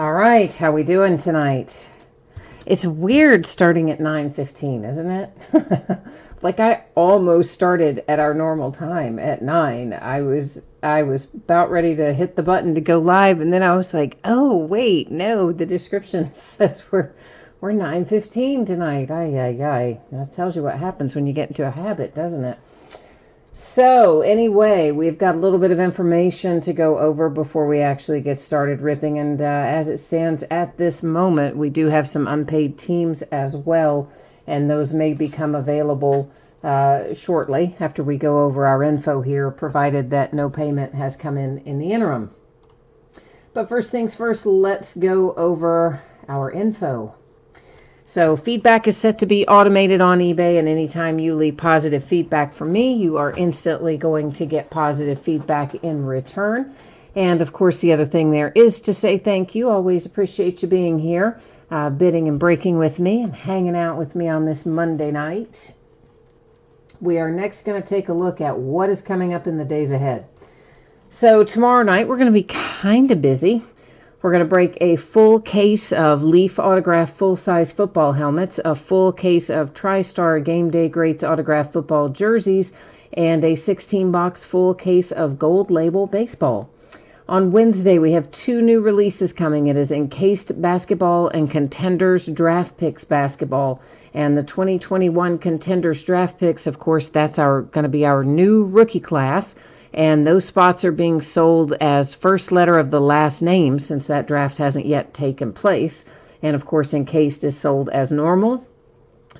All right, how we doing tonight? It's weird starting at 9:15, isn't it? Like I almost started at our normal time at 9. I was about ready to hit the button to go live, and then I was like, "Oh, wait, no, the description says we're 9:15 tonight." Ay ay ay. That tells you what happens when you get into a habit, doesn't it? So, anyway, we've got a little bit of information to go over before we actually get started ripping. And as it stands at this moment, we do have some unpaid teams as well, and those may become available shortly after we go over our info here, provided that no payment has come in the interim. But first things first, let's go over our info. So feedback is set to be automated on eBay, and anytime you leave positive feedback from me, you are instantly going to get positive feedback in return. And of course, the other thing there is to say thank you. Always appreciate you being here, bidding and breaking with me and hanging out with me on this Monday night. We are next going to take a look at what is coming up in the days ahead. So tomorrow night, we're going to be kind of busy. We're going to break a full case of Leaf Autograph full-size football helmets, a full case of TriStar Game Day Greats autograph football jerseys, and a 16-box full case of Gold Label baseball. On Wednesday, we have 2 new releases coming. It is Encased Basketball and Contenders Draft Picks Basketball. And the 2021 Contenders Draft Picks, of course, that's going to be our new rookie class. And those spots are being sold as first letter of the last name since that draft hasn't yet taken place. And of course, Encased is sold as normal.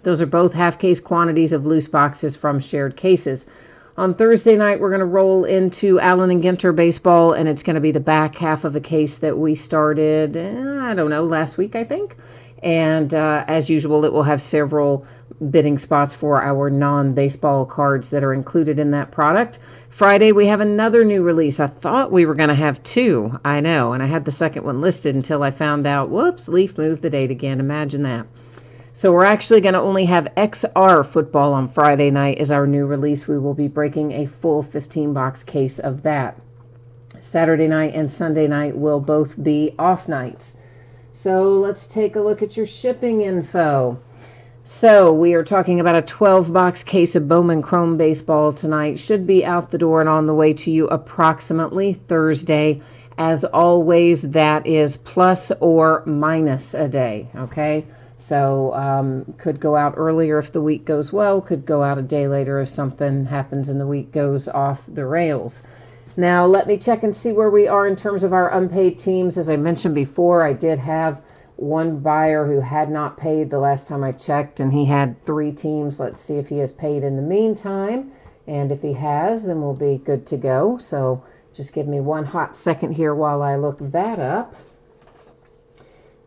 Those are both half-case quantities of loose boxes from shared cases. On Thursday night, we're going to roll into Allen and Ginter baseball, and it's going to be the back half of a case that we started, last week, I think. And as usual, it will have several bidding spots for our non-baseball cards that are included in that product. Friday, we have another new release. I thought we were going to have 2. I know. And I had the second one listed until I found out, whoops, Leaf moved the date again. Imagine that. So we're actually going to only have XR football on Friday night as our new release. We will be breaking a full 15-box case of that. Saturday night and Sunday night will both be off nights. So let's take a look at your shipping info. So we are talking about a 12-box case of Bowman Chrome Baseball tonight. Should be out the door and on the way to you approximately Thursday. As always, that is plus or minus a day, okay? So could go out earlier if the week goes well, could go out a day later if something happens and the week goes off the rails. Now, let me check and see where we are in terms of our unpaid teams. As I mentioned before, I did have one buyer who had not paid the last time I checked, and he had 3 teams. Let's see if he has paid in the meantime. And if he has, then we'll be good to go. So just give me one hot second here while I look that up.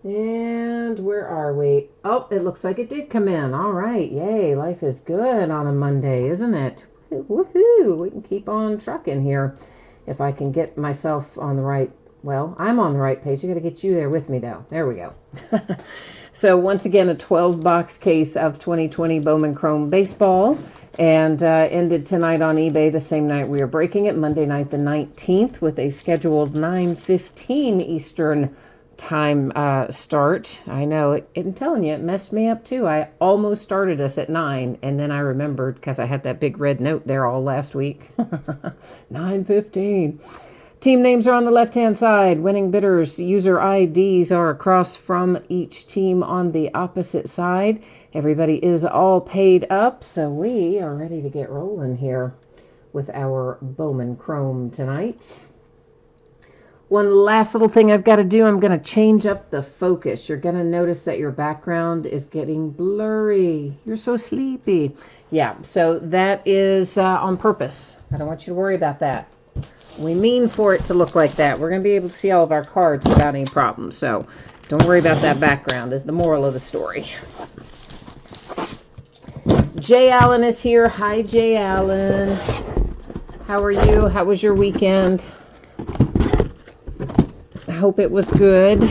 And where are we? Oh, it looks like it did come in. All right. Yay. Life is good on a Monday, isn't it? Woohoo. We can keep on trucking here. If I can get myself on the right, well, I'm on the right page. I got to get you there with me, though. There we go. So once again, a 12-box case of 2020 Bowman Chrome Baseball, and ended tonight on eBay the same night we are breaking it, Monday night the 19th, with a scheduled 9:15 Eastern time start. I know, I'm telling you, it messed me up too. I almost started us at 9, and then I remembered because I had that big red note there all last week. 9:15. Team names are on the left-hand side. Winning bidders, user IDs are across from each team on the opposite side. Everybody is all paid up, so we are ready to get rolling here with our Bowman Chrome tonight. One last little thing I've got to do, I'm going to change up the focus. You're going to notice that your background is getting blurry. You're so sleepy. Yeah, so that is on purpose. I don't want you to worry about that. We mean for it to look like that. We're going to be able to see all of our cards without any problems. So don't worry about that background is the moral of the story. Jay Allen is here. Hi, Jay Allen. How are you? How was your weekend? I hope it was good.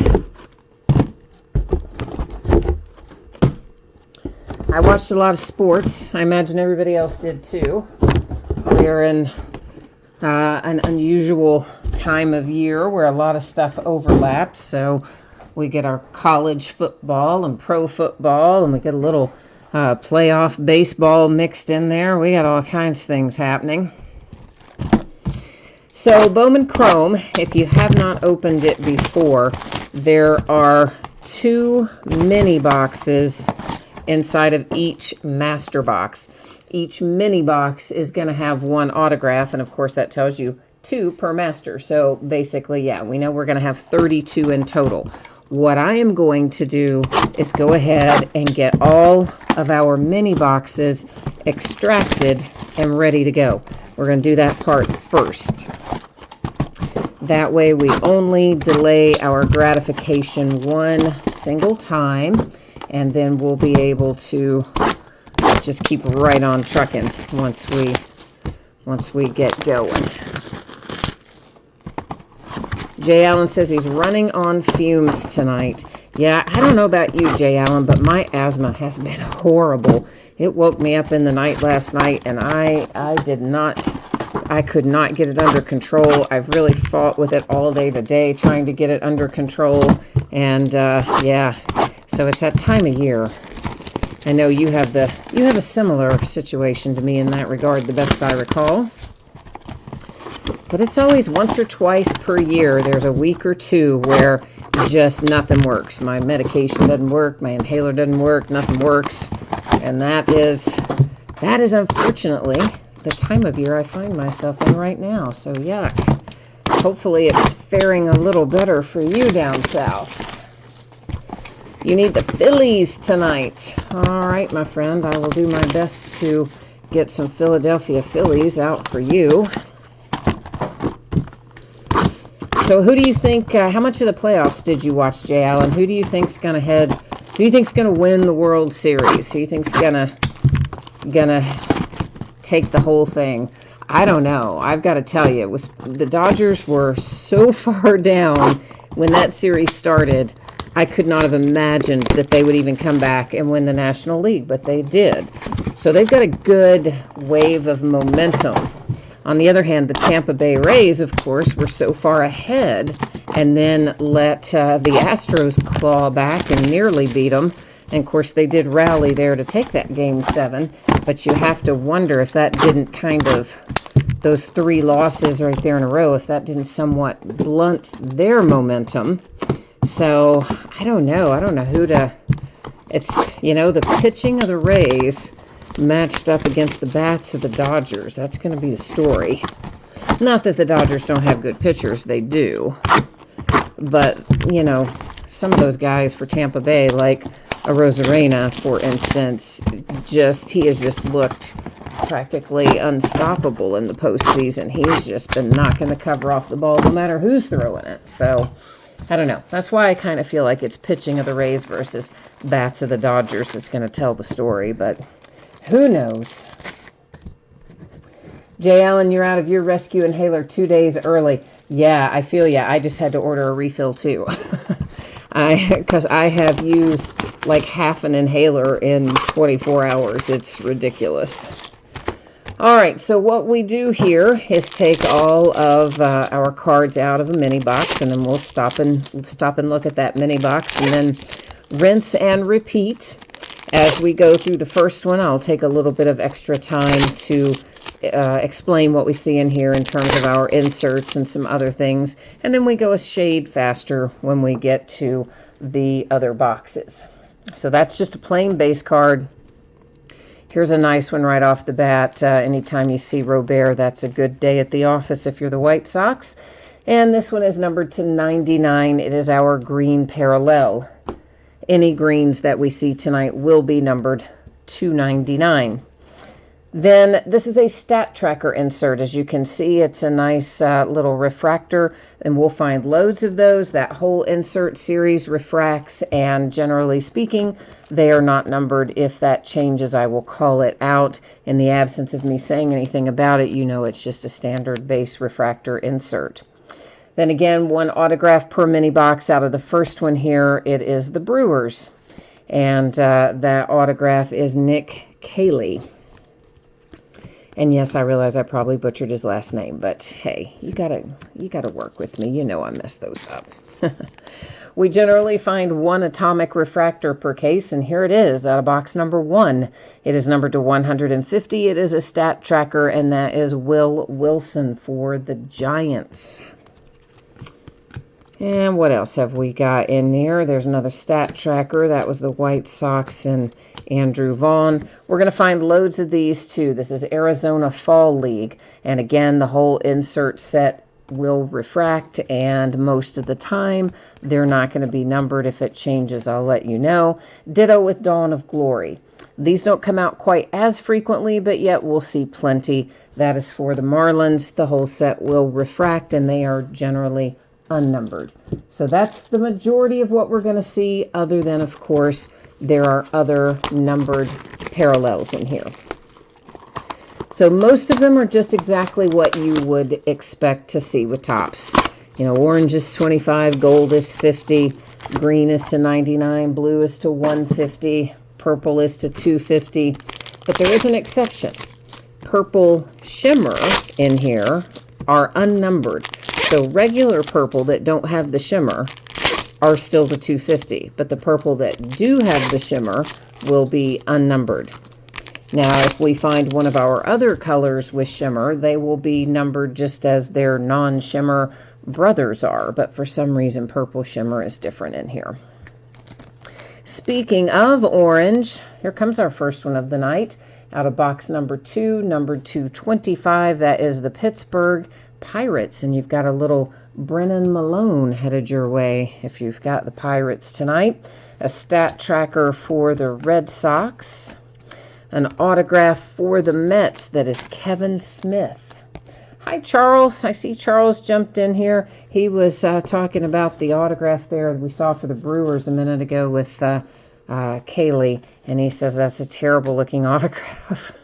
I watched a lot of sports. I imagine everybody else did too. We are in an unusual time of year where a lot of stuff overlaps. So We get our college football and pro football, and we get a little playoff baseball mixed in there. We got all kinds of things happening. So Bowman Chrome, if you have not opened it before, there are 2 mini boxes inside of each master box. Each mini box is going to have 1 autograph, and of course that tells you 2 per master. So basically, yeah, we know we're going to have 32 in total. What I am going to do is go ahead and get all of our mini boxes extracted and ready to go. We're going to do that part first. That way we only delay our gratification 1 single time, and then we'll be able to just keep right on trucking once we get going. Jay Allen says he's running on fumes tonight. Yeah, I don't know about you, Jay Allen, but my asthma has been horrible. It woke me up in the night last night, and I could not get it under control. I've really fought with it all day today, trying to get it under control. And yeah, so it's that time of year. I know you have a similar situation to me in that regard, the best I recall. But it's always once or twice per year. There's a week or 2 where just nothing works. My medication doesn't work. My inhaler doesn't work. Nothing works. And that is unfortunately the time of year I find myself in right now. So yuck. Hopefully it's faring a little better for you down south. You need the Phillies tonight. All right, my friend. I will do my best to get some Philadelphia Phillies out for you. So who do you think, how much of the playoffs did you watch, Jay Allen? Who do you think's going to win the World Series? Who do you think's going to take the whole thing? I don't know. I've got to tell you, the Dodgers were so far down when that series started. I could not have imagined that they would even come back and win the National League, but they did. So they've got a good wave of momentum. On the other hand, the Tampa Bay Rays, of course, were so far ahead and then let the Astros claw back and nearly beat them. And, of course, they did rally there to take that Game 7. But you have to wonder if that didn't kind of, those 3 losses right there in a row, if that didn't somewhat blunt their momentum. So, I don't know. I don't know who to, it's, you know, the pitching of the Rays matched up against the bats of the Dodgers. That's going to be the story. Not that the Dodgers don't have good pitchers. They do. But, you know, some of those guys for Tampa Bay, like a Rosarena, for instance, he has just looked practically unstoppable in the postseason. He's just been knocking the cover off the ball no matter who's throwing it. So, I don't know. That's why I kind of feel like it's pitching of the Rays versus bats of the Dodgers that's going to tell the story. But who knows? Jay Allen, you're out of your rescue inhaler 2 days early. Yeah, I feel ya. I just had to order a refill too. Because I have used like half an inhaler in 24 hours. It's ridiculous. All right, so what we do here is take all of our cards out of a mini box, and then we'll stop and look at that mini box, and then rinse and repeat. As we go through the first one, I'll take a little bit of extra time to explain what we see in here in terms of our inserts and some other things, and then we go a shade faster when we get to the other boxes. So that's just a plain base card. Here's a nice one right off the bat. Anytime you see Robert, that's a good day at the office if you're the White Sox. And this one is numbered to 99. It is our green parallel. Any greens that we see tonight will be numbered to 99. Then this is a stat tracker insert. As you can see, it's a nice little refractor, and we'll find loads of those. That whole insert series refracts, and generally speaking, they are not numbered. If that changes, I will call it out. In the absence of me saying anything about it, you know it's just a standard base refractor insert. Then again, 1 autograph per mini box. Out of the first one here, it is the Brewers, and that autograph is Nick Cayley. And yes, I realize I probably butchered his last name, but hey, you gotta work with me. You know I mess those up. We generally find one atomic refractor per case, and here it is out of box number 1. It is numbered to 150. It is a stat tracker, and that is Will Wilson for the Giants. And what else have we got in there? There's another stat tracker. That was the White Sox and Andrew Vaughn. We're going to find loads of these too. This is Arizona Fall League. And again, the whole insert set will refract, and most of the time they're not going to be numbered. If it changes, I'll let you know. Ditto with Dawn of Glory. These don't come out quite as frequently, but yet we'll see plenty. That is for the Marlins. The whole set will refract, and they are generally unnumbered. So that's the majority of what we're going to see, other than, of course, there are other numbered parallels in here. So most of them are just exactly what you would expect to see with Topps. You know, orange is 25, gold is 50, green is to 99, blue is to 150, purple is to 250. But there is an exception. Purple shimmer in here are unnumbered. So regular purple that don't have the shimmer are still to 250, but the purple that do have the shimmer will be unnumbered. Now, if we find one of our other colors with shimmer, they will be numbered just as their non-shimmer brothers are, but for some reason purple shimmer is different in here. Speaking of orange, here comes our first one of the night. Out of box number 2, numbered 225, that is the Pittsburgh Pirates, and you've got a little Brennan Malone headed your way if you've got the Pirates tonight. A stat tracker for the Red Sox. An autograph for the Mets that is Kevin Smith. Hi, Charles. I see Charles jumped in here. He was talking about the autograph there we saw for the Brewers a minute ago with Kaylee, and he says that's a terrible looking autograph.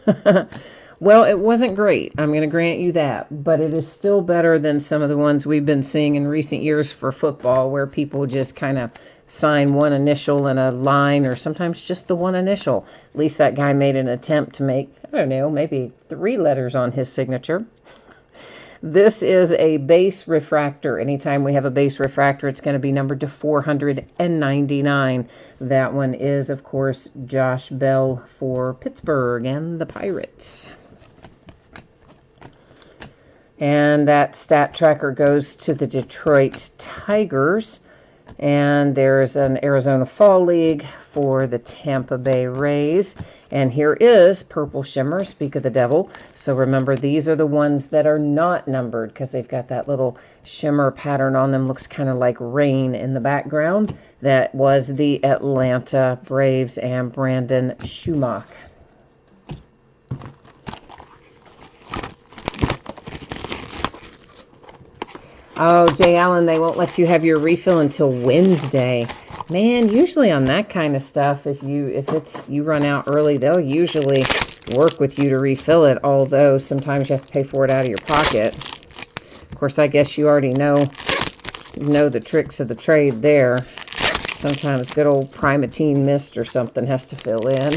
Well, it wasn't great. I'm going to grant you that, but it is still better than some of the ones we've been seeing in recent years for football, where people just kind of sign one initial in a line, or sometimes just the one initial. At least that guy made an attempt to make, I don't know, maybe 3 letters on his signature. This is a base refractor. Anytime we have a base refractor, it's going to be numbered to 499. That one is, of course, Josh Bell for Pittsburgh and the Pirates. And that stat tracker goes to the Detroit Tigers. And there's an Arizona Fall League for the Tampa Bay Rays. And here is Purple Shimmer, speak of the devil. So remember, these are the ones that are not numbered because they've got that little shimmer pattern on them. Looks kind of like rain in the background. That was the Atlanta Braves and Brandon Schumacher. Oh, Jay Allen, they won't let you have your refill until Wednesday. Man, usually on that kind of stuff, if you run out early, they'll usually work with you to refill it, although sometimes you have to pay for it out of your pocket. Of course, I guess you already know the tricks of the trade there. Sometimes good old Primatine Mist or something has to fill in.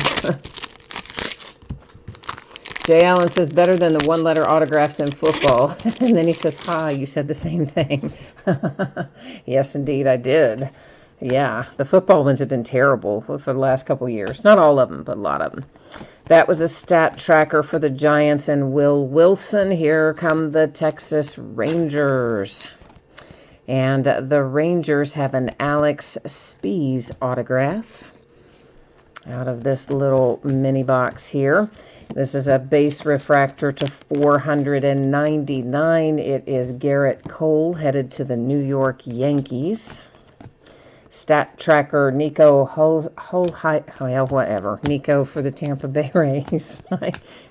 Jay Allen says, better than the one-letter autographs in football. And then he says, ha, you said the same thing. Yes, indeed, I did. Yeah, the football ones have been terrible for the last couple years. Not all of them, but a lot of them. That was a stat tracker for the Giants and Will Wilson. Here come the Texas Rangers. And the Rangers have an Alex Spees autograph out of this little mini box here. This is a base refractor to 499. It is Garrett Cole headed to the New York Yankees. Stat tracker Nico Nico for the Tampa Bay Rays.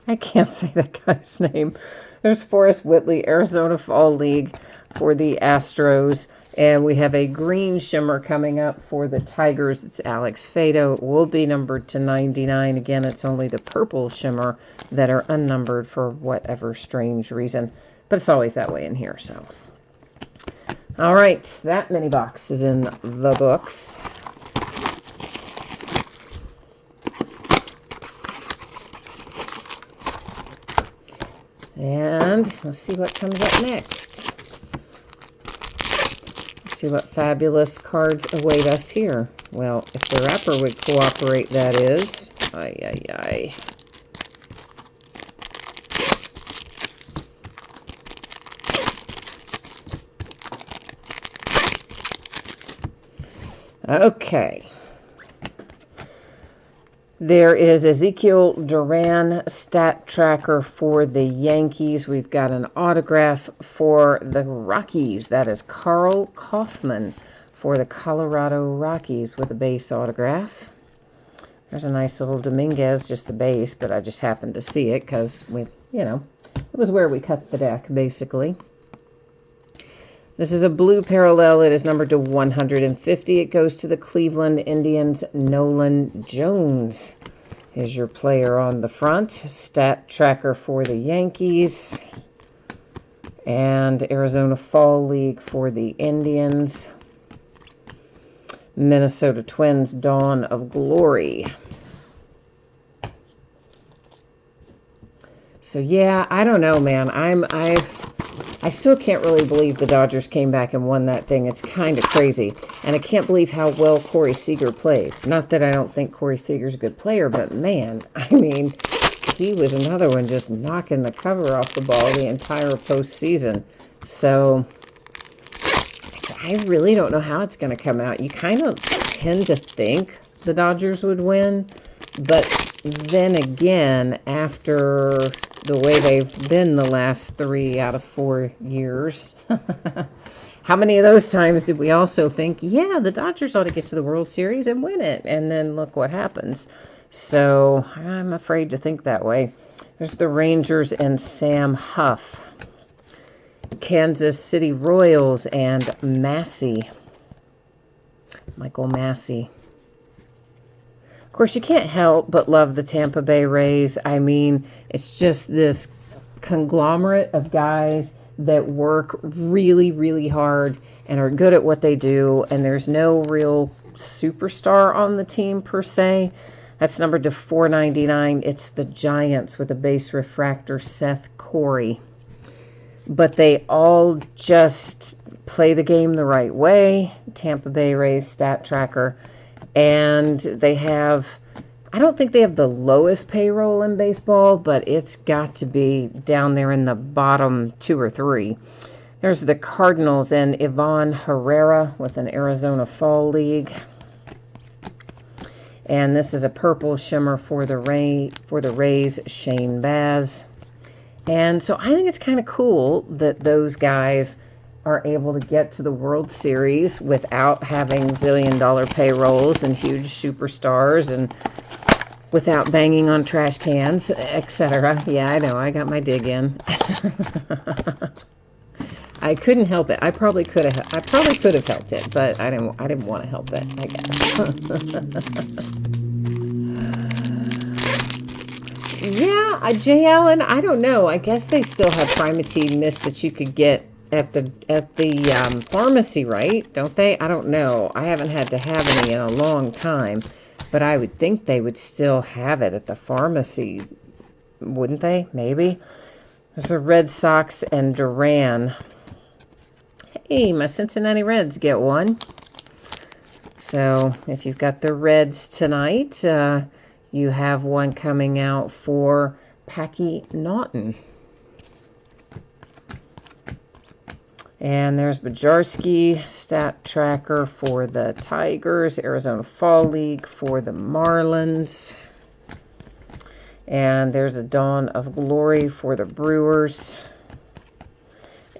I can't say that guy's name. There's Forrest Whitley, Arizona Fall League for the Astros. And we have a green shimmer coming up for the Tigers. It's Alex Fado. It will be numbered to 99. Again, it's only the purple shimmer that are unnumbered for whatever strange reason. But it's always that way in here, so. All right, that mini box is in the books. And let's see what comes up next. see what fabulous cards await us here. Well, if the wrapper would cooperate, that is. Ay, ay, ay. Okay. There is Ezekiel Duran stat tracker for the Yankees. We've got an autograph for the Rockies. That is Carl Kaufman for the Colorado Rockies with a base autograph. There's a nice little Dominguez, just a base, but I just happened to see it because it was where we cut the deck, basically. This is a blue parallel. It is numbered to 150. It goes to the Cleveland Indians. Nolan Jones is your player on the front. Stat tracker for the Yankees. And Arizona Fall League for the Indians. Minnesota Twins Dawn of Glory. So yeah, I don't know, man. I still can't really believe the Dodgers came back and won that thing. It's kind of crazy. And I can't believe how well Corey Seager played. Not that I don't think Corey Seager's a good player, but man, I mean, he was another one just knocking the cover off the ball the entire postseason. So I really don't know how it's going to come out. You kind of tend to think the Dodgers would win, but then again, after the way they've been the last 3 out of 4 years, how many of those times did we also think, yeah, the Dodgers ought to get to the World Series and win it? And then look what happens. So I'm afraid to think that way. There's the Rangers and Sam Huff. Kansas City Royals and Massey. Michael Massey. Of course, you can't help but love the Tampa Bay Rays. I mean, it's just this conglomerate of guys that work really, really hard and are good at what they do. And there's no real superstar on the team, per se. That's numbered to 499. It's the Giants with a base refractor, Seth Corey. But they all just play the game the right way. Tampa Bay Rays stat tracker. And they have, I don't think they have the lowest payroll in baseball, but it's got to be down there in the bottom 2 or 3. There's the Cardinals and Ivan Herrera with an Arizona Fall League. And this is a purple shimmer for the Rays, Shane Baz. And so I think it's kind of cool that those guys are able to get to the World Series without having zillion-dollar payrolls and huge superstars and without banging on trash cans, etc. Yeah, I know. I got my dig in. I couldn't help it. I probably could have helped it, but I didn't want to help it, I guess. Yeah, Jay Allen, I don't know. I guess they still have Primatine Mist that you could get at the pharmacy, right? Don't they? I don't know. I haven't had to have any in a long time, but I would think they would still have it at the pharmacy, wouldn't they? Maybe. There's a Red Sox and Duran. Hey, my Cincinnati Reds get one. So if you've got the Reds tonight, you have one coming out for Packy Naughton. And there's Bajarski, stat tracker for the Tigers, Arizona Fall League for the Marlins. And there's a Dawn of Glory for the Brewers.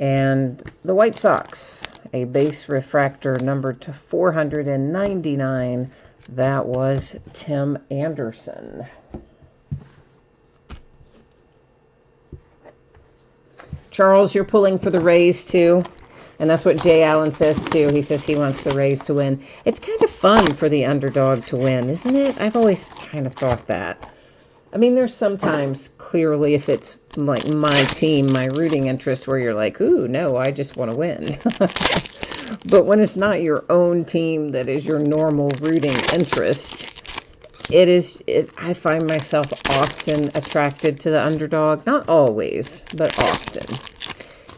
And the White Sox, a base refractor numbered to 499. That was Tim Anderson. Charles, you're pulling for the Rays, too. And that's what Jay Allen says, too. He says he wants the Rays to win. It's kind of fun for the underdog to win, isn't it? I've always kind of thought that. I mean, there's sometimes, clearly, if it's like my team, my rooting interest, where you're like, ooh, no, I just want to win. But when it's not your own team that is your normal rooting interest, I find myself often attracted to the underdog. Not always, but often.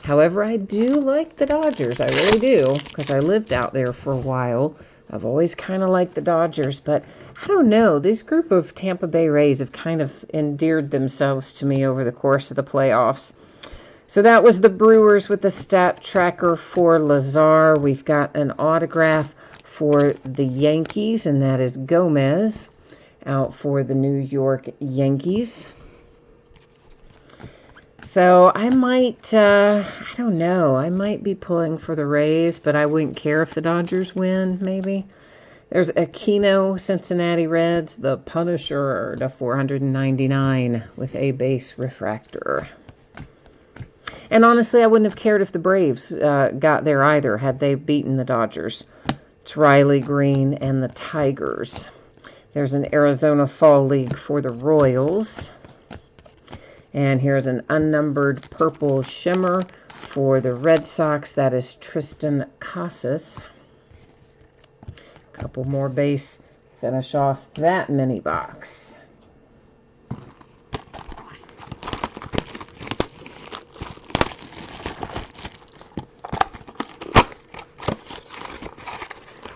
However, I do like the Dodgers. I really do, because I lived out there for a while. I've always kind of liked the Dodgers, but I don't know. This group of Tampa Bay Rays have kind of endeared themselves to me over the course of the playoffs. So that was the Brewers with the stat tracker for Lazar. We've got an autograph for the Yankees, and that is Gomez out for the New York Yankees. So I might, I don't know, I might be pulling for the Rays, but I wouldn't care if the Dodgers win, maybe. There's Aquino, Cincinnati Reds, the Punisher, to 499 with a base refractor. And honestly, I wouldn't have cared if the Braves got there either, had they beaten the Dodgers. It's Riley Green and the Tigers. There's an Arizona Fall League for the Royals. And here's an unnumbered purple shimmer for the Red Sox. That is Tristan Casas. A couple more base. Finish off that mini box.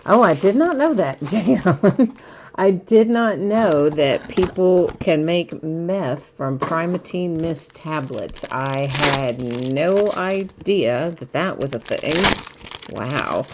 Oh, I did not know that, Jay Allen. I did not know that people can make meth from Primatine Mist tablets. I had no idea that that was a thing. Wow.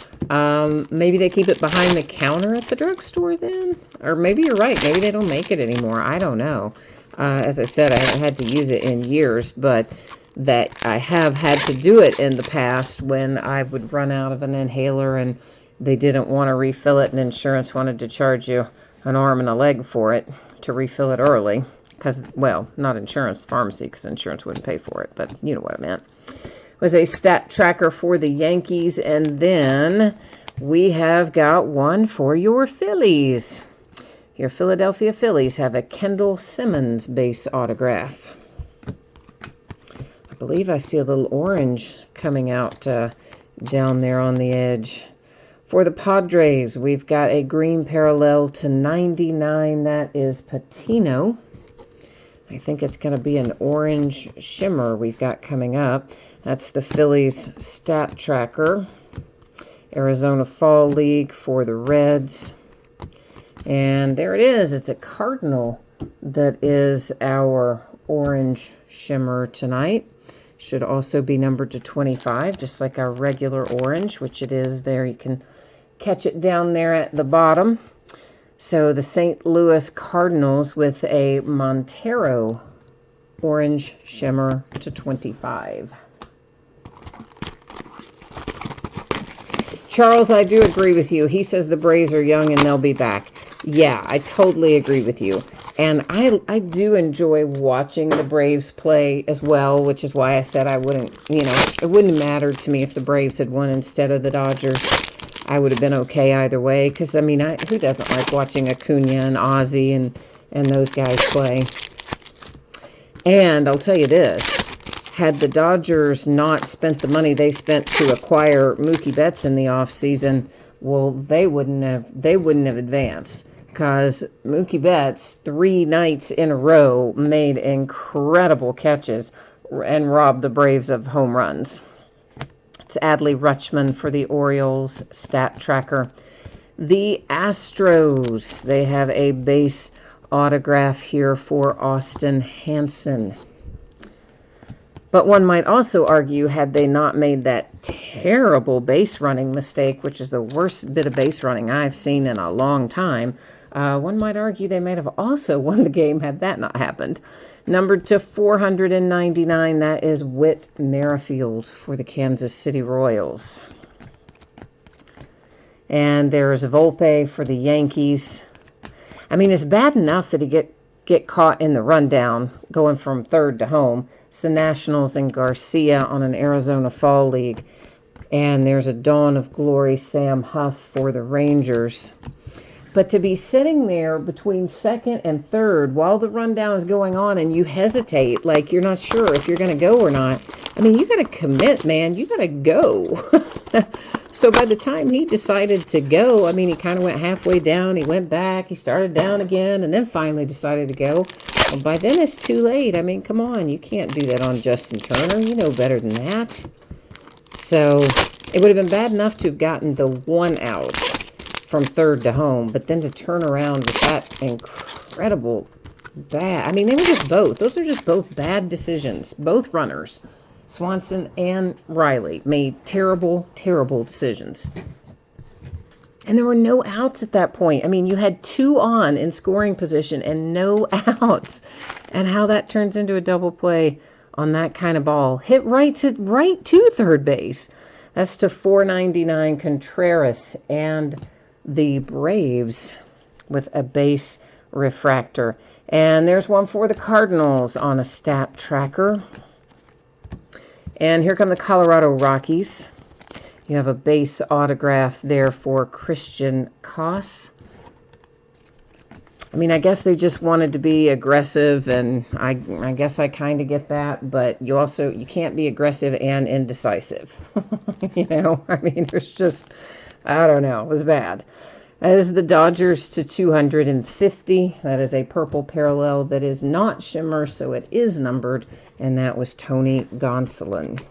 Maybe they keep it behind the counter at the drugstore then? Or maybe you're right. Maybe they don't make it anymore. I don't know. As I said, I haven't had to use it in years, but that I have had to do it in the past when I would run out of an inhaler and they didn't want to refill it and insurance wanted to charge you an arm and a leg for it to refill it early. Because, well, not insurance, pharmacy, because insurance wouldn't pay for it, but you know what I meant. Was a stat tracker for the Yankees, and then we have got one for your Phillies. Your Philadelphia Phillies have a Kendall Simmons base autograph. I believe I see a little orange coming out down there on the edge. For the Padres, we've got a green parallel to 99. That is Patino. I think it's going to be an orange shimmer we've got coming up. That's the Phillies stat tracker. Arizona Fall League for the Reds. And there it is. It's a Cardinal that is our orange shimmer tonight. Should also be numbered to 25, just like our regular orange, which it is there. You can catch it down there at the bottom. So the St. Louis Cardinals with a Montero orange shimmer to 25. Charles, I do agree with you. He says the Braves are young and they'll be back. Yeah, I totally agree with you. And I do enjoy watching the Braves play as well, which is why I said I wouldn't, it wouldn't matter to me if the Braves had won instead of the Dodgers. I would have been okay either way, because, I mean, who doesn't like watching Acuna and Ozzie and those guys play? And I'll tell you this, had the Dodgers not spent the money they spent to acquire Mookie Betts in the offseason, well, they wouldn't have advanced, because Mookie Betts, 3 nights in a row, made incredible catches and robbed the Braves of home runs. It's Adley Rutschman for the Orioles stat tracker. The Astros, they have a base autograph here for Austin Hansen. But one might also argue, had they not made that terrible base running mistake, which is the worst bit of base running I've seen in a long time, one might argue they might have also won the game had that not happened. Numbered to 499, that is Whit Merrifield for the Kansas City Royals. And there's Volpe for the Yankees. I mean, it's bad enough that he get caught in the rundown going from third to home. It's the Nationals and Garcia on an Arizona Fall League. And there's a Dawn of Glory Sam Huff for the Rangers. But to be sitting there between second and third while the rundown is going on and you hesitate, like you're not sure if you're going to go or not. I mean, you got to commit, man. You got to go. So by the time he decided to go, I mean, he kind of went halfway down. He went back. He started down again and then finally decided to go. Well, by then it's too late. I mean, come on. You can't do that on Justin Turner. You know better than that. So it would have been bad enough to have gotten the 1 out from third to home, but then to turn around with that incredible bad. I mean, they were just both. Those are just both bad decisions. Both runners, Swanson and Riley, made terrible, terrible decisions. And there were no outs at that point. I mean, you had 2 on in scoring position and no outs. And how that turns into a double play on that kind of ball. Hit right to third base. That's to 499 Contreras and the Braves with a base refractor. And there's one for the Cardinals on a stat tracker. And here come the Colorado Rockies. You have a base autograph there for Christian Koss. I mean, I guess they just wanted to be aggressive, and I guess I kind of get that, but you can't be aggressive and indecisive. You know, I mean, there's just, I don't know, it was bad. That is the Dodgers to 250. That is a purple parallel that is not shimmer, so it is numbered, and that was Tony Gonsolin.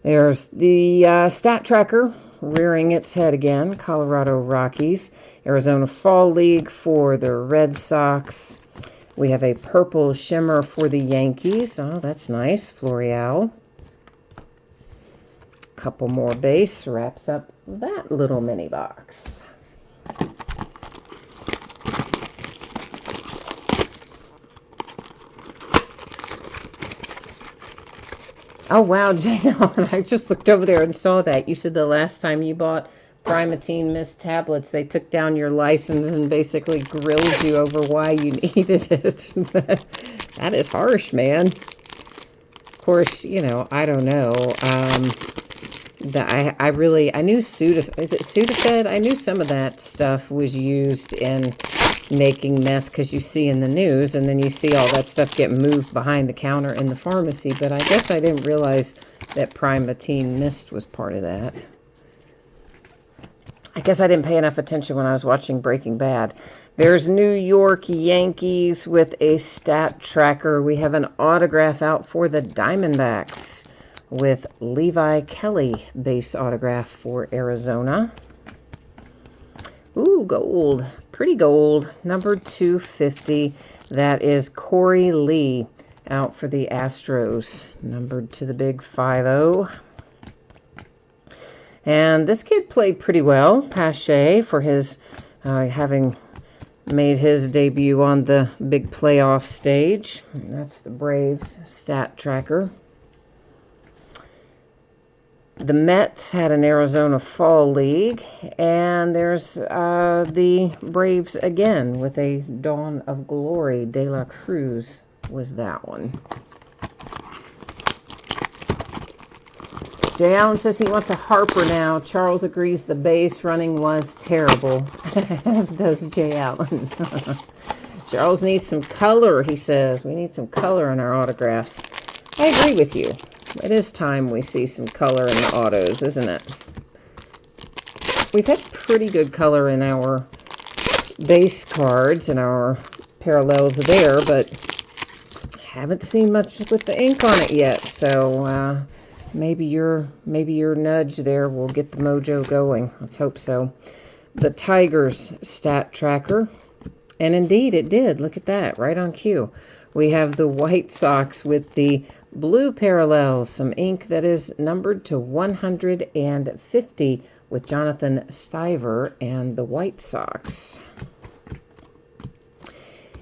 There's the stat tracker rearing its head again. Colorado Rockies. Arizona Fall League for the Red Sox. We have a purple shimmer for the Yankees. Oh, that's nice. Florial. Couple more base. Wraps up that little mini box. Oh, wow, JL, I just looked over there and saw that. You said the last time you bought Primatene Mist tablets, they took down your license and basically grilled you over why you needed it. That is harsh, man. Of course, you know, I don't know. I knew Sudafed. Is it Sudafed? I knew some of that stuff was used in making meth, because you see in the news, and then you see all that stuff get moved behind the counter in the pharmacy, but I guess I didn't realize that Primatene Mist was part of that. I guess I didn't pay enough attention when I was watching Breaking Bad. There's New York Yankees with a stat tracker. We have an autograph out for the Diamondbacks with Levi Kelly base autograph for Arizona. Ooh, gold. Pretty gold. Number 250. That is Corey Lee out for the Astros. Numbered to the big 5-0. And this kid played pretty well. Pache for his having made his debut on the big playoff stage. And that's the Braves stat tracker. The Mets had an Arizona Fall League, and there's the Braves again with a Dawn of Glory. De La Cruz was that one. Jay Allen says he wants a Harper now. Charles agrees the base running was terrible, as does Jay Allen. Charles needs some color, he says. We need some color in our autographs. I agree with you. It is time we see some color in the autos, isn't it? We've had pretty good color in our base cards and our parallels there, but haven't seen much with the ink on it yet. So maybe your nudge there will get the mojo going. Let's hope so. The Tigers stat tracker, and indeed it did. Look at that, right on cue. We have the White Sox with the blue parallel, some ink that is numbered to 150 with Jonathan Stiver and the White Sox.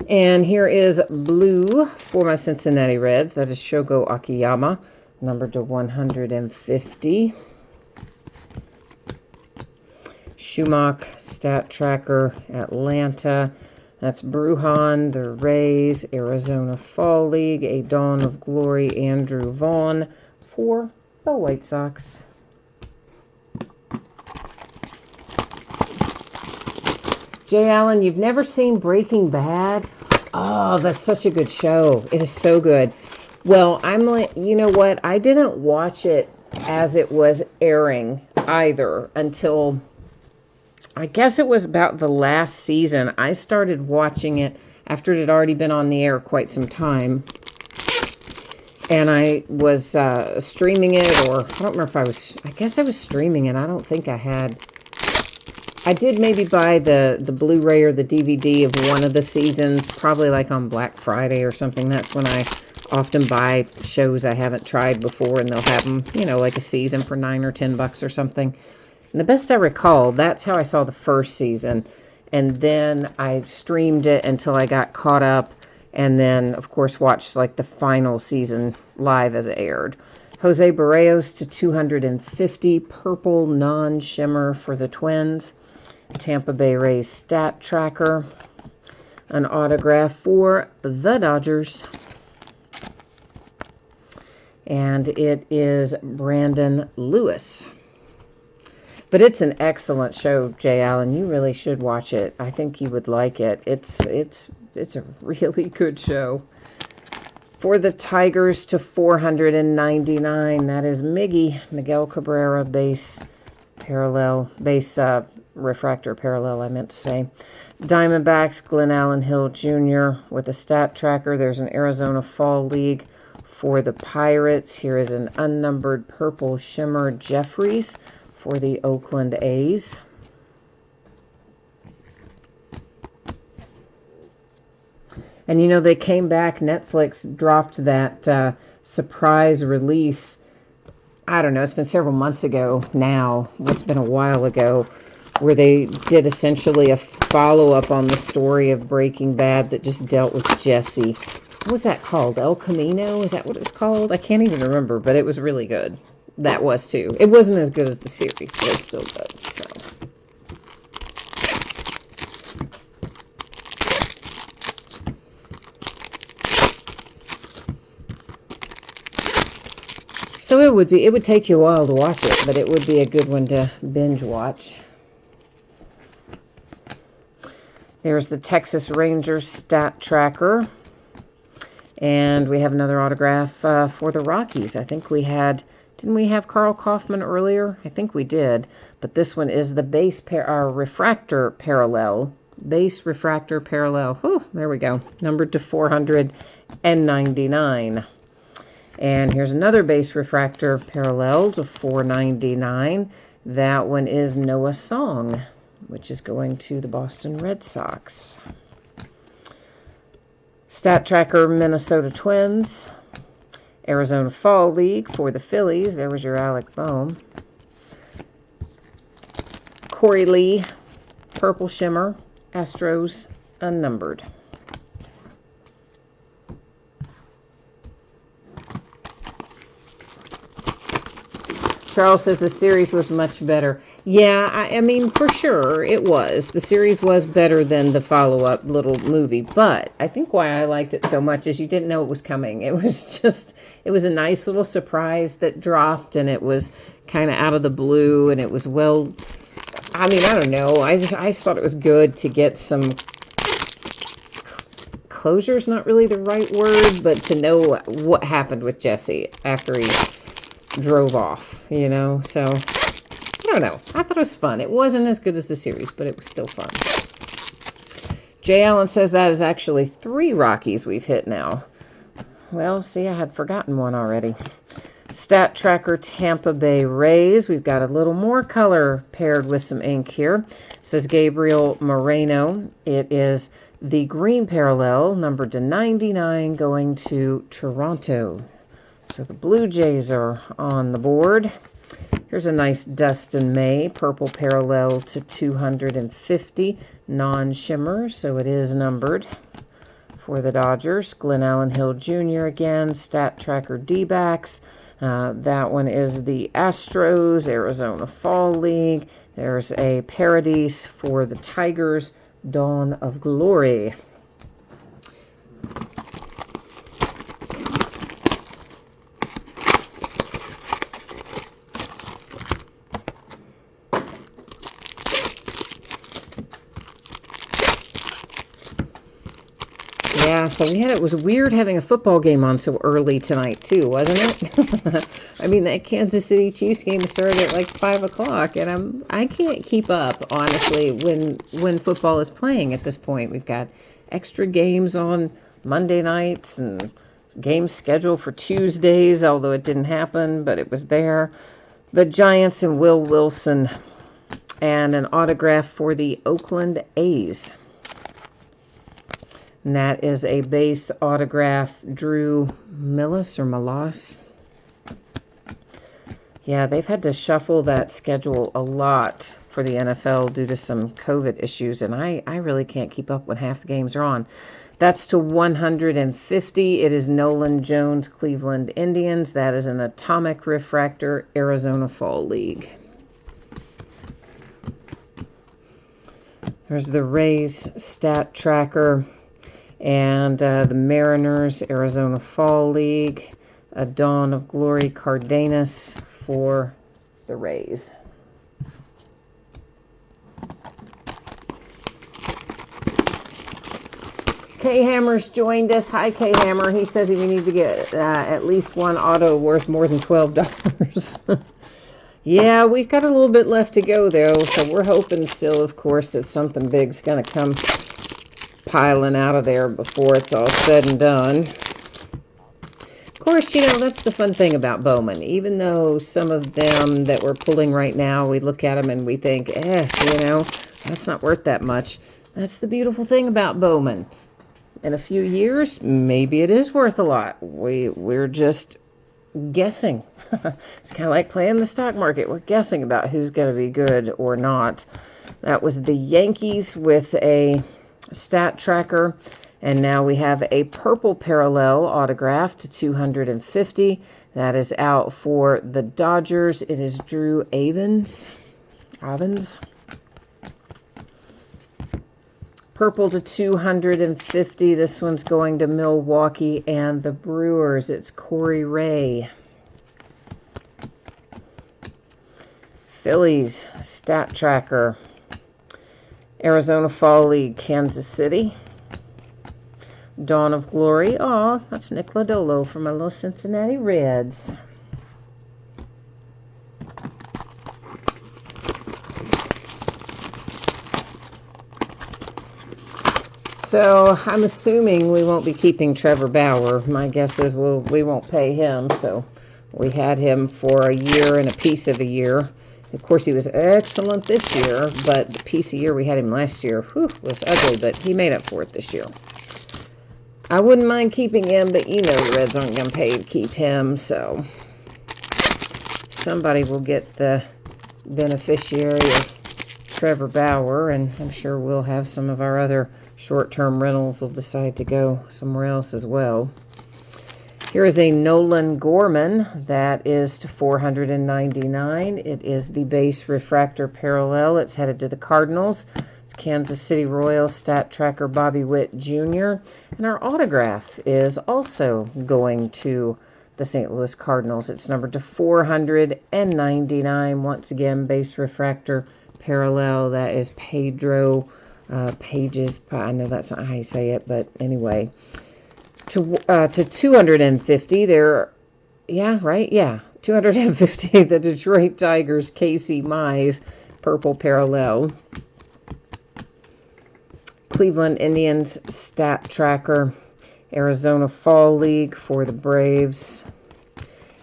And here is blue for my Cincinnati Reds. That is Shogo Akiyama, numbered to 150. Schumach stat tracker, Atlanta. That's Brujan, the Rays, Arizona Fall League, a Dawn of Glory, Andrew Vaughn for the White Sox. Jay Allen, you've never seen Breaking Bad? Oh, that's such a good show. It is so good. Well, I'm like, you know what? I didn't watch it as it was airing either until, I guess it was about the last season. I started watching it after it had already been on the air quite some time. And I was streaming it, or I don't remember if I guess I was streaming it. I don't think I did maybe buy the Blu-ray or the DVD of one of the seasons, probably like on Black Friday or something. That's when I often buy shows I haven't tried before, and they'll have them, like a season for $9 or $10 or something. And the best I recall, that's how I saw the first season. And then I streamed it until I got caught up, and then, of course, watched like the final season live as it aired. Jose Barrios to 250, purple non-shimmer for the Twins. Tampa Bay Rays stat tracker. An autograph for the Dodgers. And it is Brandon Lewis. But it's an excellent show, Jay Allen. You really should watch it. I think you would like it. It's a really good show. For the Tigers to 499, that is Miguel Cabrera, base refractor parallel, I meant to say. Diamondbacks, Glenn Allen Hill Jr. with a stat tracker. There's an Arizona Fall League. For the Pirates, here is an unnumbered purple shimmer Jeffries for the Oakland A's. And they came back, Netflix dropped that surprise release. I don't know, it's been several months ago now. It's been a while ago, where they did essentially a follow-up on the story of Breaking Bad that just dealt with Jesse. What was that called? El Camino? Is that what it was called? I can't even remember, but it was really good. That was too. It wasn't as good as the series, but it's still good. So it would take you a while to watch it, but it would be a good one to binge watch. There's the Texas Rangers stat tracker. And we have another autograph for the Rockies. I think didn't we have Carl Kaufman earlier? I think we did. But this one is the refractor parallel. Base refractor parallel. Whew, there we go. Numbered to 499. And here's another base refractor parallel to 499. That one is Noah Song, which is going to the Boston Red Sox. Stat tracker, Minnesota Twins. Arizona Fall League for the Phillies. There was your Alec Bohm. Corey Lee, purple shimmer. Astros, unnumbered. Charles says the series was much better. Yeah, I mean, for sure, it was. The series was better than the follow-up little movie, but I think why I liked it so much is you didn't know it was coming. It was a nice little surprise that dropped, and it was kind of out of the blue, and it was I don't know. I just thought it was good to get some closure is not really the right word, but to know what happened with Jesse after he drove off, so I don't know. I thought it was fun. It wasn't as good as the series, but it was still fun. Jay Allen says that is actually 3 Rockies we've hit now. Well, see, I had forgotten one already. Stat tracker, Tampa Bay Rays. We've got a little more color paired with some ink here. It says Gabriel Moreno. It is the green parallel, numbered to 99, going to Toronto. So the Blue Jays are on the board. Here's a nice Dustin May, purple parallel to 250, non-shimmer, so it is numbered. For the Dodgers, Glenn Allen Hill Jr. again, stat tracker D-backs. That one is the Astros, Arizona Fall League. There's a Paradise for the Tigers, Dawn of Glory. Yeah, so it was weird having a football game on so early tonight, too, wasn't it? I mean, that Kansas City Chiefs game started at like 5 o'clock, and I can't keep up, honestly, when football is playing at this point. We've got extra games on Monday nights and Game scheduled for Tuesdays, although it didn't happen, but it was there. The Giants and Will Wilson. And an autograph for the Oakland A's. And that is a base autograph, Drew Millas. Yeah, they've had to shuffle that schedule a lot for the NFL due to some COVID issues, and I really can't keep up when half the games are on. That's to 150. It is Nolan Jones, Cleveland Indians. That is an Atomic Refractor, Arizona Fall League. There's the Rays Stat Tracker and the Mariners, Arizona Fall League. A Dawn of Glory, Cardenas for the Rays. K Hammer's joined us. Hi, K Hammer. He says we need to get at least one auto worth more than $12. Yeah, we've got a little bit left to go, though, so we're hoping still, of course, that something big's going to come piling out of there before it's all said and done. Of course, you know, that's the fun thing about Bowman. Even though some of them that we're pulling right now, we look at them and we think, you know, that's not worth that much. That's the beautiful thing about Bowman. In a few years, maybe it is worth a lot. We're just guessing. It's kind of like playing the stock market. We're guessing about who's going to be good or not. That was the Yankees with a stat tracker. And now we have a purple parallel autograph to 250. That is out for the Dodgers. It is Drew Avens. Purple to 250. This one's going to Milwaukee and the Brewers. It's Corey Ray. Phillies Stat Tracker. Arizona Fall League, Kansas City. Dawn of Glory. Oh, that's Nick Lodolo from my little Cincinnati Reds. So I'm assuming we won't be keeping Trevor Bauer. My guess is we won't pay him. So we had him for a year and a piece of a year. Of course, he was excellent this year, but the piece of year we had him last year was ugly, but he made up for it this year. I wouldn't mind keeping him, but you know the Reds aren't going to pay to keep him, so somebody will get the beneficiary of Trevor Bauer, and I'm sure we'll have some of our other short-term rentals will decide to go somewhere else as well. Here is a Nolan Gorman. That is to 499. It is the base refractor parallel. It's headed to the Cardinals. It's Kansas City Royals Stat Tracker Bobby Witt Jr. And our autograph is also going to the St. Louis Cardinals. It's numbered to 499. Once again, base refractor parallel. That is Pedro Pages. I know that's not how you say it, but anyway. To 250 there, yeah, right, yeah, 250, the Detroit Tigers, Casey Mize, purple parallel. Cleveland Indians Stat Tracker, Arizona Fall League for the Braves.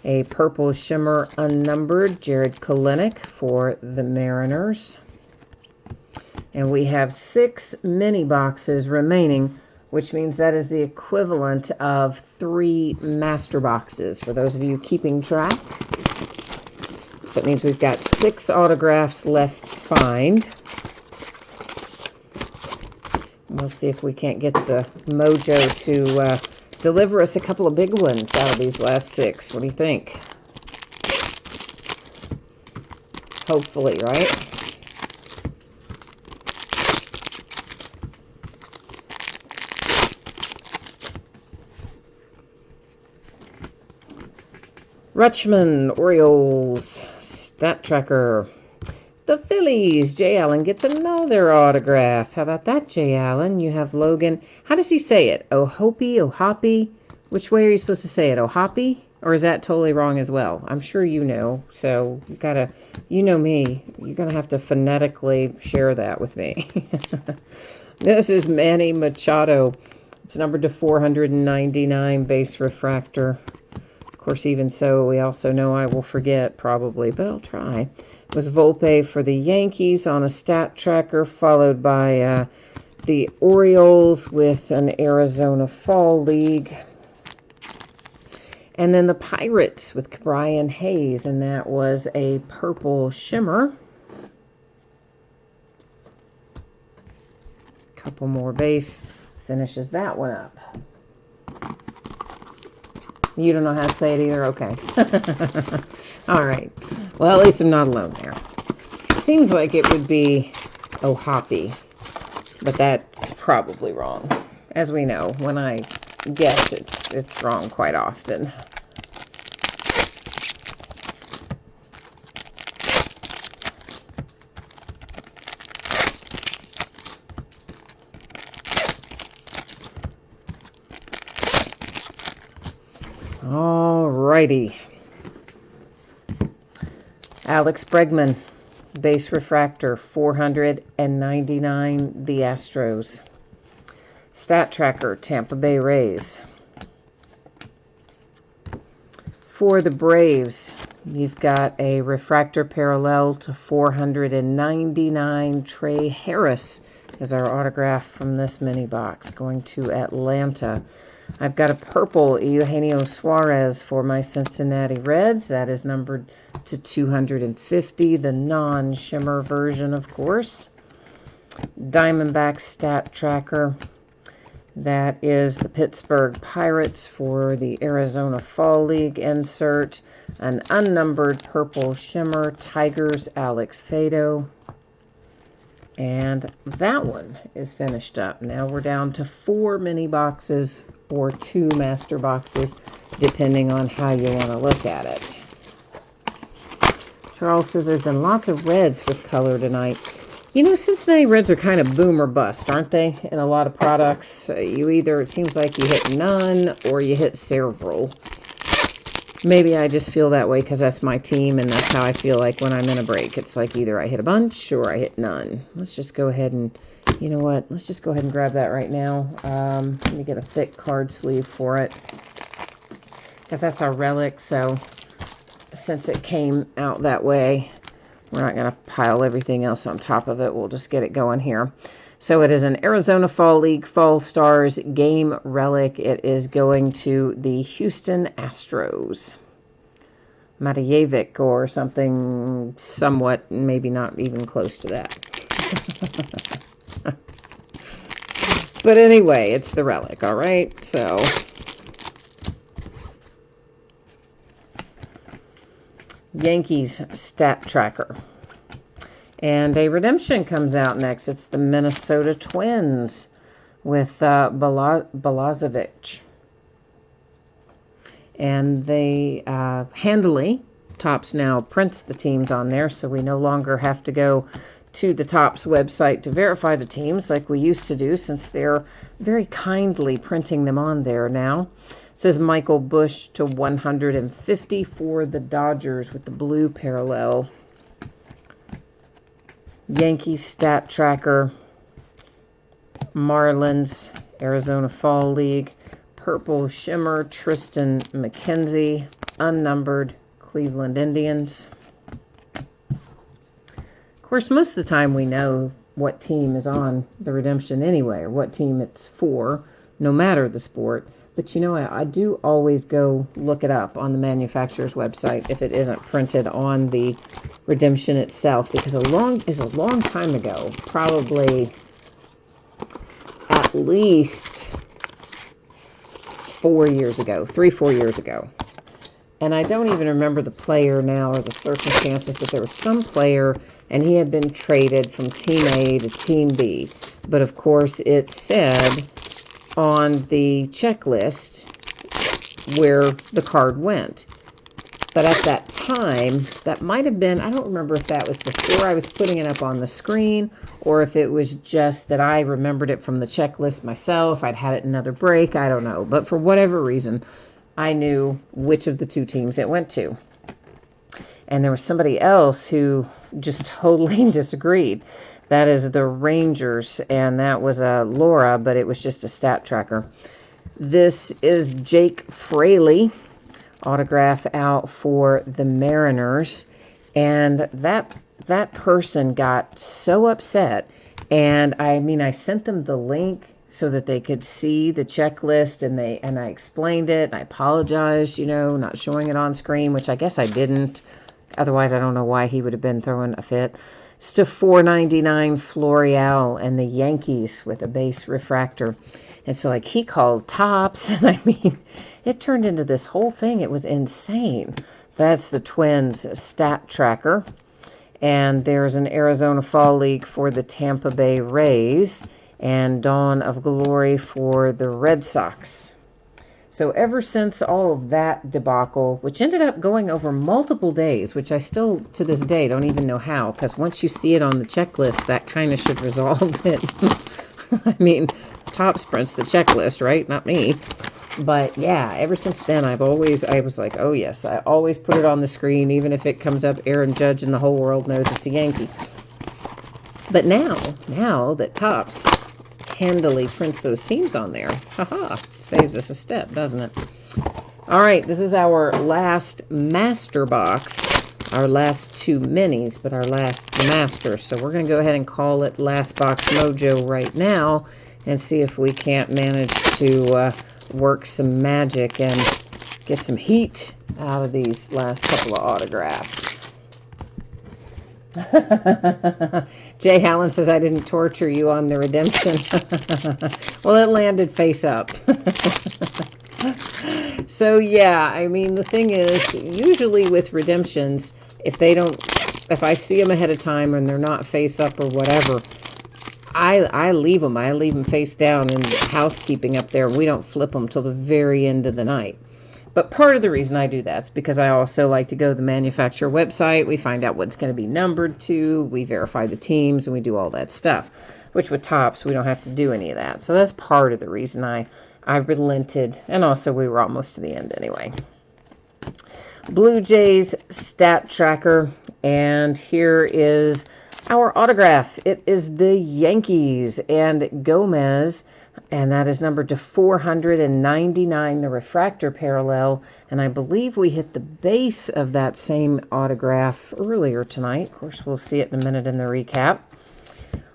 A purple shimmer unnumbered, Jared Kelenic for the Mariners. And we have 6 mini boxes remaining, which means that is the equivalent of 3 master boxes for those of you keeping track. So it means we've got 6 autographs left to find. We'll see if we can't get the mojo to deliver us a couple of big ones out of these last 6. What do you think? Hopefully, right? Rutschman, Orioles, Stat Tracker. The Phillies, Jay Allen gets another autograph. How about that, Jay Allen? You have Logan. How does he say it? Ohoppy? Which way are you supposed to say it? Ohoppy? Or is that totally wrong as well? I'm sure you know. So you gotta, you know me. You're gonna have to phonetically share that with me. This is Manny Machado It's numbered to 499, base refractor. Of course, even so, we also know I will forget probably, but I'll try. It was Volpe for the Yankees on a stat tracker, followed by the Orioles with an Arizona Fall League. And then the Pirates with Brian Hayes, and that was a purple shimmer. Couple more base, finishes that one up. You don't know how to say it either? Okay. All right. Well, at least I'm not alone there. Seems like it would be Ohapi, but that's probably wrong. As we know, when I guess, it's wrong quite often. Alrighty. Alex Bregman, base refractor, 499, the Astros. Stat tracker, Tampa Bay Rays. For the Braves, you've got a refractor parallel to 499, Trey Harris is our autograph from this mini box, going to Atlanta. I've got a purple Eugenio Suarez for my Cincinnati Reds. That is numbered to 250, the non-shimmer version, of course. Diamondback stat tracker. That is the Pittsburgh Pirates for the Arizona Fall League insert. An unnumbered purple shimmer, Tigers, Alex Fado. And that one is finished up. Now we're down to 4 mini boxes or 2 master boxes, depending on how you want to look at it. Charles says there's been lots of reds with color tonight. You know, Cincinnati Reds are kind of boom or bust, aren't they? In a lot of products, you either, it seems like you hit none or you hit several. Maybe I just feel that way because that's my team and that's how I feel like when I'm in a break. It's like either I hit a bunch or I hit none. Let's just go ahead and, you know what? Let's just go ahead and grab that right now. Let me get a thick card sleeve for it because that's our relic. So since it came out that way, we're not going to pile everything else on top of it. We'll just get it going here. So it is an Arizona Fall League Fall Stars game relic. It is going to the Houston Astros. Matajevic or something somewhat, maybe not even close to that. But anyway, it's the relic, all right? So Yankees stat tracker. And a redemption comes out next. It's the Minnesota Twins with Balazovic. And they handily, Topps now prints the teams on there, so we no longer have to go to the Topps website to verify the teams like we used to do, since they're very kindly printing them on there now. It says Michael Busch to 150 for the Dodgers with the blue parallel. Yankees stat tracker, Marlins, Arizona Fall League, purple shimmer, Tristan McKenzie, unnumbered, Cleveland Indians. Of course, most of the time we know what team is on the redemption anyway, or what team it's for, no matter the sport. But you know, I do always go look it up on the manufacturer's website if it isn't printed on the redemption itself, because a long time ago, probably at least 4 years ago, 3-4 years ago. And I don't even remember the player now or the circumstances, but there was some player and he had been traded from Team A to Team B. But of course it said on the checklist where the card went. But at that time, that might have been, I don't remember if that was before I was putting it up on the screen or if it was just that I remembered it from the checklist myself. I'd had it another break, I don't know. But for whatever reason, I knew which of the 2 teams it went to. And there was somebody else who just totally disagreed. That is the Rangers, and that was a Laura, but it was just a stat tracker. This is Jake Fraley, autograph out for the Mariners, and that person got so upset, and I sent them the link so that they could see the checklist, and I explained it, and I apologized, not showing it on screen, which I guess I didn't. Otherwise, I don't know why he would have been throwing a fit. It's to 499 Florial and the Yankees with a base refractor. And so, he called Topps, and it turned into this whole thing. It was insane. That's the Twins stat tracker. And there's an Arizona Fall League for the Tampa Bay Rays and Dawn of Glory for the Red Sox. So ever since all of that debacle, which ended up going over multiple days, which I still, to this day, don't even know how, because once you see it on the checklist, that kind of should resolve it. Topps prints the checklist, right? Not me. But yeah, ever since then, I was like, oh yes, I always put it on the screen, even if it comes up Aaron Judge and the whole world knows it's a Yankee. But now that Topps handily prints those teams on there, haha, saves us a step, doesn't it? All right, this is our last master box, our last two minis, but our last master. So we're going to go ahead and call it Last Box Mojo right now and see if we can't manage to work some magic and get some heat out of these last couple of autographs. Jay Allen says I didn't torture you on the redemption. Well, it landed face up. So yeah, the thing is, usually with redemptions, if I see them ahead of time and they're not face up or whatever, I leave them. I leave them face down in housekeeping up there. We don't flip them till the very end of the night. But part of the reason I do that is because I also like to go to the manufacturer website. We find out what's going to be numbered to. We verify the teams, and we do all that stuff. Which with Topps, we don't have to do any of that. So that's part of the reason I relented. And also, we were almost to the end anyway. Blue Jays stat tracker. And here is our autograph. It is the Yankees and Gomez. And that is numbered to 499, the refractor parallel. And I believe we hit the base of that same autograph earlier tonight. Of course, we'll see it in a minute in the recap.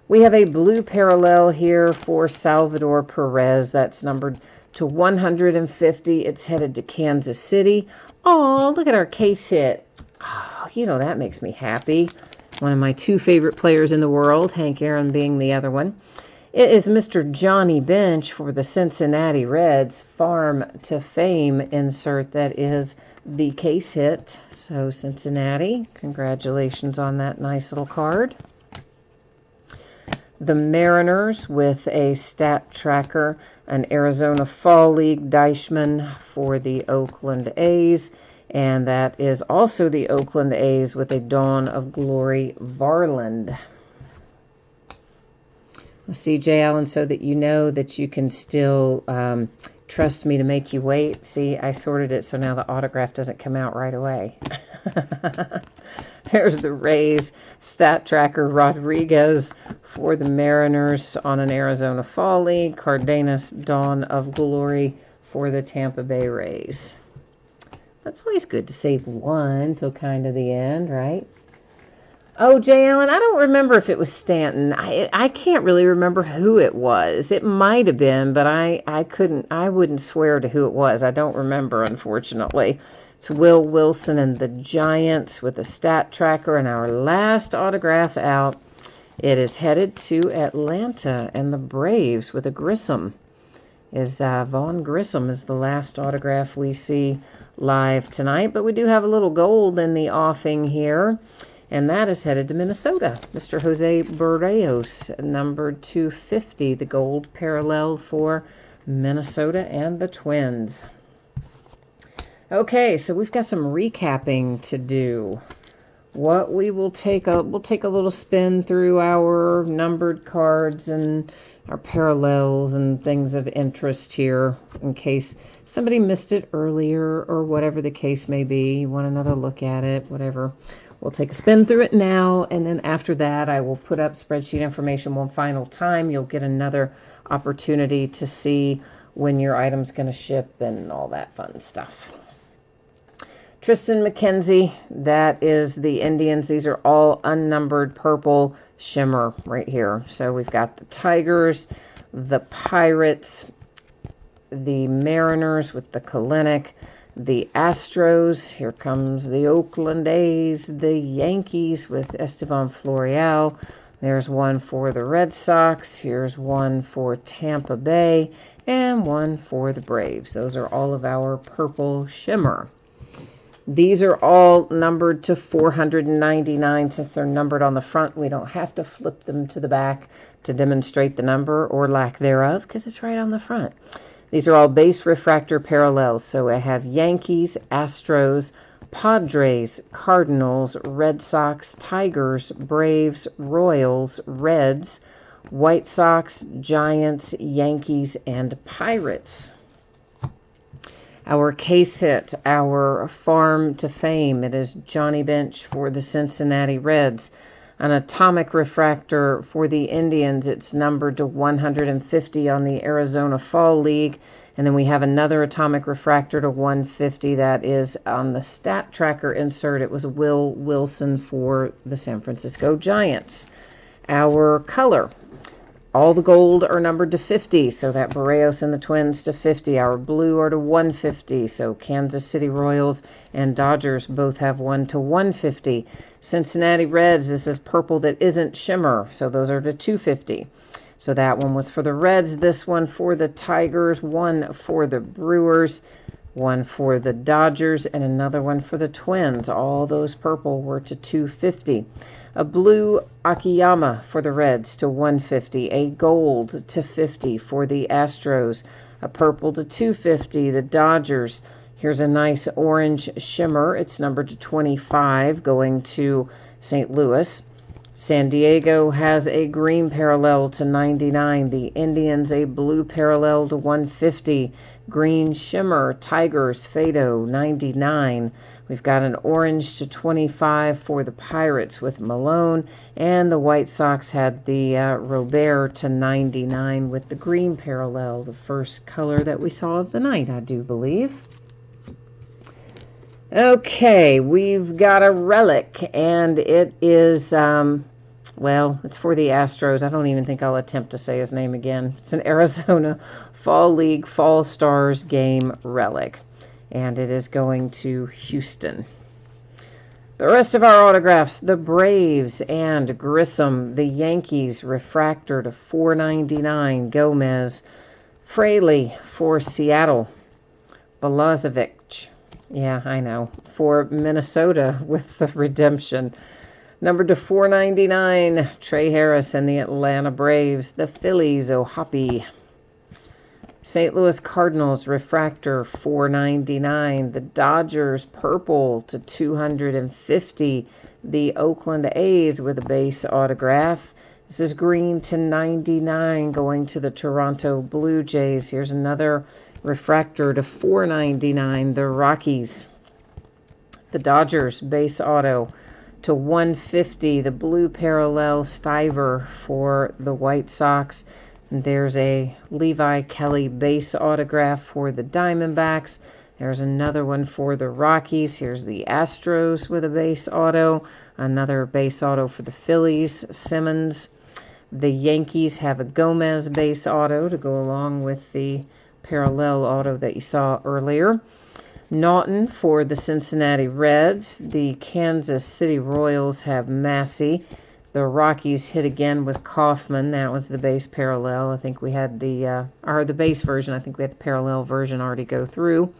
We have a blue parallel here for Salvador Perez. That's numbered to 150. It's headed to Kansas City. Oh, look at our case hit. Oh, that makes me happy. One of my two favorite players in the world, Hank Aaron being the other one. It is Mr. Johnny Bench for the Cincinnati Reds Farm to Fame insert. That is the case hit. So Cincinnati, congratulations on that nice little card. The Mariners with a stat tracker, an Arizona Fall League Deichmann for the Oakland A's. And that is also the Oakland A's with a Dawn of Glory Varland. See, Jay Allen, so that you know that you can still trust me to make you wait. See, I sorted it so now the autograph doesn't come out right away. There's the Rays stat tracker Rodriguez for the Mariners on an Arizona Fall League. Cardenas Dawn of Glory for the Tampa Bay Rays. That's always good to save one till kind of the end, right? Oh, Jay Allen, I don't remember if it was Stanton. I can't really remember who it was. It might have been, but I wouldn't swear to who it was. I don't remember, unfortunately. It's Will Wilson and the Giants with a stat tracker, and our last autograph out. It is headed to Atlanta and the Braves with a Grissom. Vaughn Grissom is the last autograph we see live tonight, but we do have a little gold in the offing here. And that is headed to Minnesota. Mr. Jose Barrios, number 250, the gold parallel for Minnesota and the Twins. Okay, so we've got some recapping to do. What we will we'll take a little spin through our numbered cards and our parallels and things of interest here in case somebody missed it earlier or whatever the case may be, you want another look at it, whatever, we'll take a spin through it now, and then after that I will put up spreadsheet information one final time. You'll get another opportunity to see when your item's going to ship and all that fun stuff. Tristan McKenzie, that is the Indians. These are all unnumbered purple shimmer right here. So we've got the Tigers, the Pirates, the Mariners with the Kalenic, the Astros, here comes the Oakland A's, the Yankees with Esteban Florial. There's one for the Red Sox, here's one for Tampa Bay, and one for the Braves. Those are all of our purple shimmer. These are all numbered to 499. Since they're numbered on the front, we don't have to flip them to the back to demonstrate the number or lack thereof because it's right on the front. These are all base refractor parallels. So I have Yankees, Astros, Padres, Cardinals, Red Sox, Tigers, Braves, Royals, Reds, White Sox, Giants, Yankees, and Pirates. Our case hit, our farm to fame, it is Johnny Bench for the Cincinnati Reds. An atomic refractor for the Indians, it's numbered to 150 on the Arizona Fall League. And then we have another atomic refractor to 150 that is on the stat tracker insert. It was Will Wilson for the San Francisco Giants. Our color. All the gold are numbered to 50, so that Barrios and the Twins to 50. Our blue are to 150, so Kansas City Royals and Dodgers both have 1 to 150. Cincinnati Reds, this is purple that isn't shimmer, so those are to 250. So that one was for the Reds, this one for the Tigers, one for the Brewers, one for the Dodgers, and another one for the Twins. All those purple were to 250. A blue Akiyama for the Reds to 150. A gold to 50 for the Astros. A purple to 250, the Dodgers. Here's a nice orange shimmer. It's numbered to 25 going to St. Louis. San Diego has a green parallel to 99. The Indians a blue parallel to 150. Green shimmer, Tigers, Fado, 99. We've got an orange to 25 for the Pirates with Malone. And the White Sox had the Robert to 99 with the green parallel, the first color that we saw of the night, I do believe. Okay, we've got a relic, and it is, well, it's for the Astros. I don't even think I'll attempt to say his name again. It's an Arizona Fall League Fall Stars game relic, and it is going to Houston. The rest of our autographs, the Braves and Grissom, the Yankees, refractor to 499, Gomez, Fraley for Seattle, Balazovic, yeah, I know, for Minnesota with the redemption. Numbered to 499, Trey Harris and the Atlanta Braves. The Phillies, O'Hoppe. St. Louis Cardinals, refractor, 499. The Dodgers, purple to 250. The Oakland A's with a base autograph. This is green to 99 going to the Toronto Blue Jays. Here's another refractor to 499, the Rockies. The Dodgers, base auto to 150, the blue parallel Stiver for the White Sox. And there's a Levi Kelly base autograph for the Diamondbacks. There's another one for the Rockies. Here's the Astros with a base auto. Another base auto for the Phillies, Simmons. The Yankees have a Gomez base auto to go along with the parallel auto that you saw earlier. Naughton for the Cincinnati Reds. The Kansas City Royals have Massey. The Rockies hit again with Kaufman. That was the base parallel. I think we had the base version. I think we had the parallel version already go through.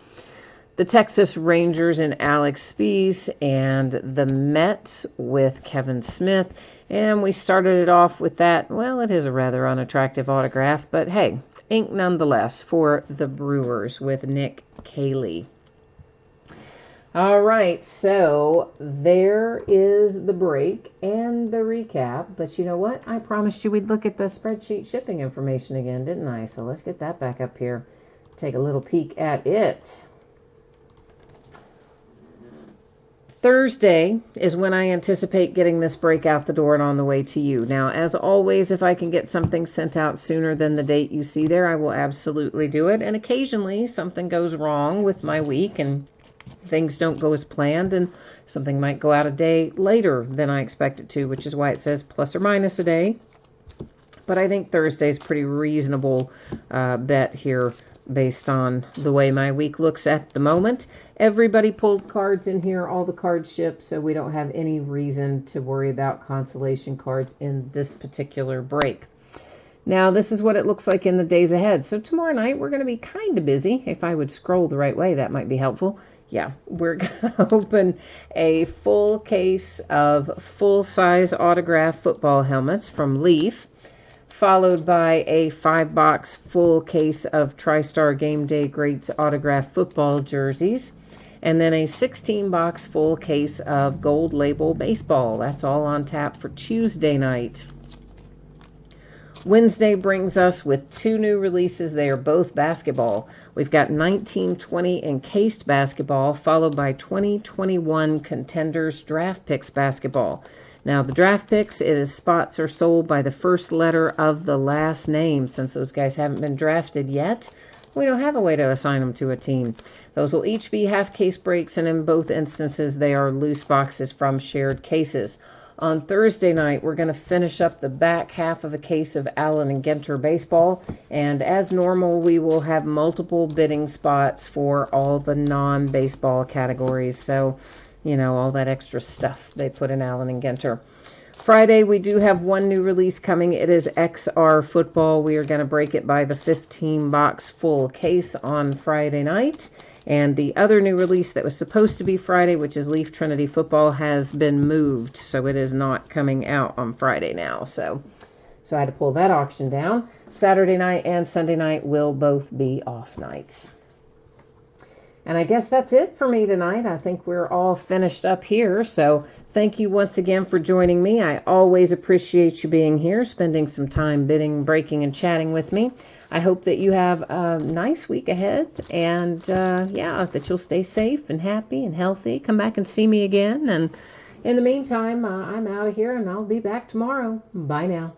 The Texas Rangers and Alex Spees, and the Mets with Kevin Smith. And we started it off with that. Well, it is a rather unattractive autograph, but hey, ink nonetheless for the Brewers with Nick Caley. All right, so there is the break and the recap. But you know what? I promised you we'd look at the spreadsheet shipping information again, didn't I? So let's get that back up here. take a little peek at it. Thursday is when I anticipate getting this break out the door and on the way to you. Now, as always, if I can get something sent out sooner than the date you see there, I will absolutely do it. And occasionally something goes wrong with my week and things don't go as planned, and something might go out a day later than I expect it to, which is why it says plus or minus a day. But I think Thursday is pretty reasonable bet here based on the way my week looks at the moment. Everybody pulled cards in here, all the cards shipped, so we don't have any reason to worry about consolation cards in this particular break. Now, this is what it looks like in the days ahead. So tomorrow night, we're going to be kind of busy. If I would scroll the right way, that might be helpful. Yeah, we're going to open a full case of full-size autographed football helmets from Leaf, followed by a 5-box full case of TriStar Game Day Greats autographed football jerseys, and then a 16-box full case of Gold Label baseball. That's all on tap for Tuesday night. Wednesday brings us with 2 new releases. They are both basketball. We've got 1920 encased basketball, followed by 2021 Contenders Draft Picks basketball. Now, the draft picks, spots are sold by the first letter of the last name. Since those guys haven't been drafted yet, we don't have a way to assign them to a team. Those will each be half-case breaks, and in both instances, they are loose boxes from shared cases. On Thursday night, we're going to finish up the back half of a case of Allen and Ginter baseball, and as normal, we will have multiple bidding spots for all the non-baseball categories. So, you know, all that extra stuff they put in Allen and Ginter. Friday, we do have 1 new release coming. It is XR football. We are going to break it by the 15-box full case on Friday night. And the other new release that was supposed to be Friday, which is Leaf Trinity football, has been moved. So it is not coming out on Friday now. So I had to pull that auction down. Saturday night and Sunday night will both be off nights. And I guess that's it for me tonight. I think we're all finished up here. So thank you once again for joining me. I always appreciate you being here, spending some time bidding, breaking, and chatting with me. I hope that you have a nice week ahead, and that you'll stay safe and happy and healthy. Come back and see me again. And in the meantime, I'm out of here, and I'll be back tomorrow. Bye now.